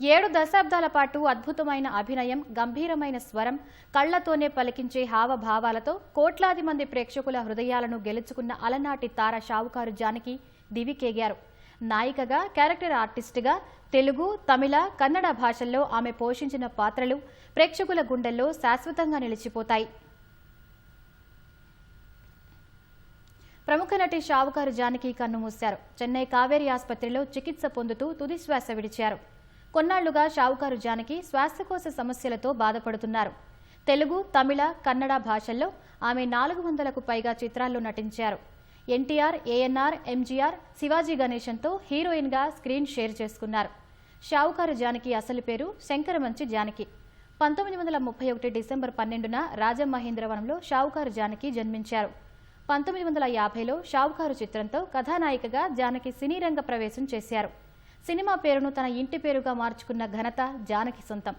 7 దశాబ్దాల పాటు అద్భుతమైన అభినయం, గంభీరమైన స్వరం, కళ్లతోనే పలికించే హావభావాలతో కోట్లాది మంది ప్రేక్షకుల హృదయాలను గెలుచుకున్న అలనాటి తార షావుకారు జానకి దివికేగారు. నాయికగా, క్యారెక్టర్ ఆర్టిస్టుగా తెలుగు, తమిళ, కన్నడ భాషల్లో ఆమె పోషించిన పాత్రలు ప్రేక్షకుల గుండెల్లో శాశ్వతంగా నిలిచిపోతాయి. ప్రముఖ నటి షావుకారు జానకి కన్నుమూశారు. చెన్నై కావేరీ ఆసుపత్రిలో చికిత్స పొందుతూ తుదిశ్వాస విడిచారు. కొన్నాళ్లుగా షావుకారు జానకి శ్వాసకోశ సమస్యలతో బాధపడుతున్నారు. తెలుగు, తమిళ, కన్నడ భాషల్లో ఆమె 400కు పైగా చిత్రాల్లో నటించారు. ఎన్టీఆర్, ఏఎన్ఆర్, ఎంజీఆర్, శివాజీ గణేశన్తో హీరోయిన్గా స్క్రీన్ షేర్ చేసుకున్నారు. షావుకారు జానకి అసలు పేరు శంకరమంచి జానకి. 1931 డిసెంబర్ 12న రాజమహేంద్రవనంలో షావుకారు జానకి జన్మించారు. 1950లో షావుకారు చిత్రంతో కథానాయికగా జానకి సినీ రంగ ప్రవేశం చేశారు. సినిమా పేరును తన ఇంటి పేరుగా మార్చుకున్న ఘనత జానకి సొంతం.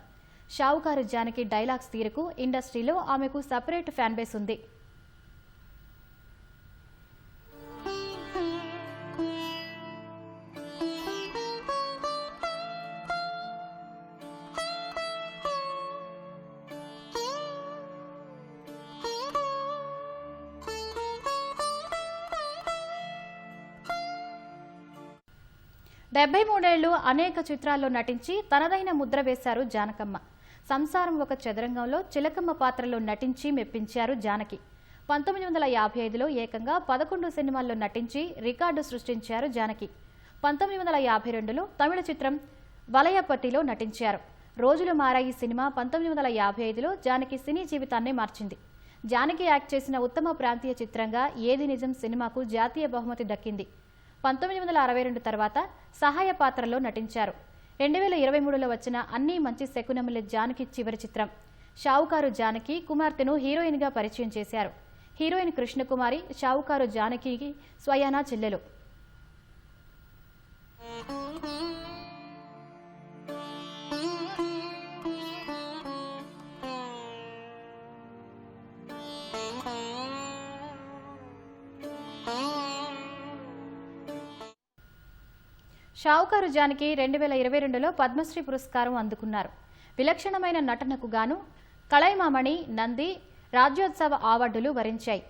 షావుకారు జానకి డైలాగ్స్ తీరుకు ఇండస్ట్రీలో ఆమెకు సపరేట్ ఫ్యాన్ బేస్ ఉంది. డెబ్బై 73 ఏళ్లు అనేక చిత్రాల్లో నటించి తనదైన ముద్ర వేశారు జానకమ్మ. సంసారం ఒక చదరంగంలో చిలకమ్మ పాత్రలో నటించి మెప్పించారు జానకి. 1955లో ఏకంగా 11 సినిమాల్లో నటించి రికార్డు సృష్టించారు జానకి. 1952లో తమిళ చిత్రం వలయపట్టిలో నటించారు. రోజులు మారాయి సినిమా 1955లో జానకి సినీ జీవితాన్నే మార్చింది. జానకి యాక్ట్ చేసిన ఉత్తమ ప్రాంతీయ చిత్రంగా ఏది నిజం సినిమాకు జాతీయ బహుమతి దక్కింది. 1962 తర్వాత సహాయ పాత్రలో నటించారు. 2023లో వచ్చిన అన్నీ మంచి శకునములే జానకి చివరి చిత్రం. షావుకారు జానకి కుమార్తెను హీరోయిన్గా పరిచయం చేశారు. హీరోయిన్ కృష్ణకుమారి షావుకారు జానకి స్వయానా చెల్లెలు. షావుకారు జానకి 2022లో పద్మశ్రీ పురస్కారం అందుకున్నారు. విలక్షణమైన నటనకు గాను కళైమామణి, నంది, రాజ్యోత్సవ అవార్డులు వరించాయి.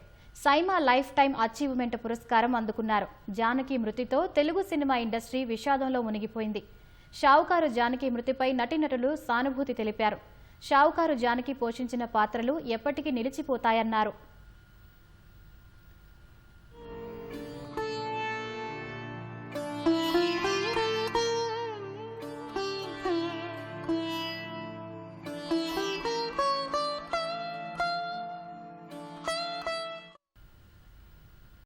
సైమా లైఫ్ టైమ్ అచీవ్మెంట్ పురస్కారం అందుకున్నారు. జానకి మృతితో తెలుగు సినిమా ఇండస్ట్రీ విషాదంలో మునిగిపోయింది. షావుకారు జానకి మృతిపై నటీనటులు సానుభూతి తెలిపారు. షావుకారు జానకి పోషించిన పాత్రలు ఎప్పటికీ నిలిచిపోతాయన్నారు.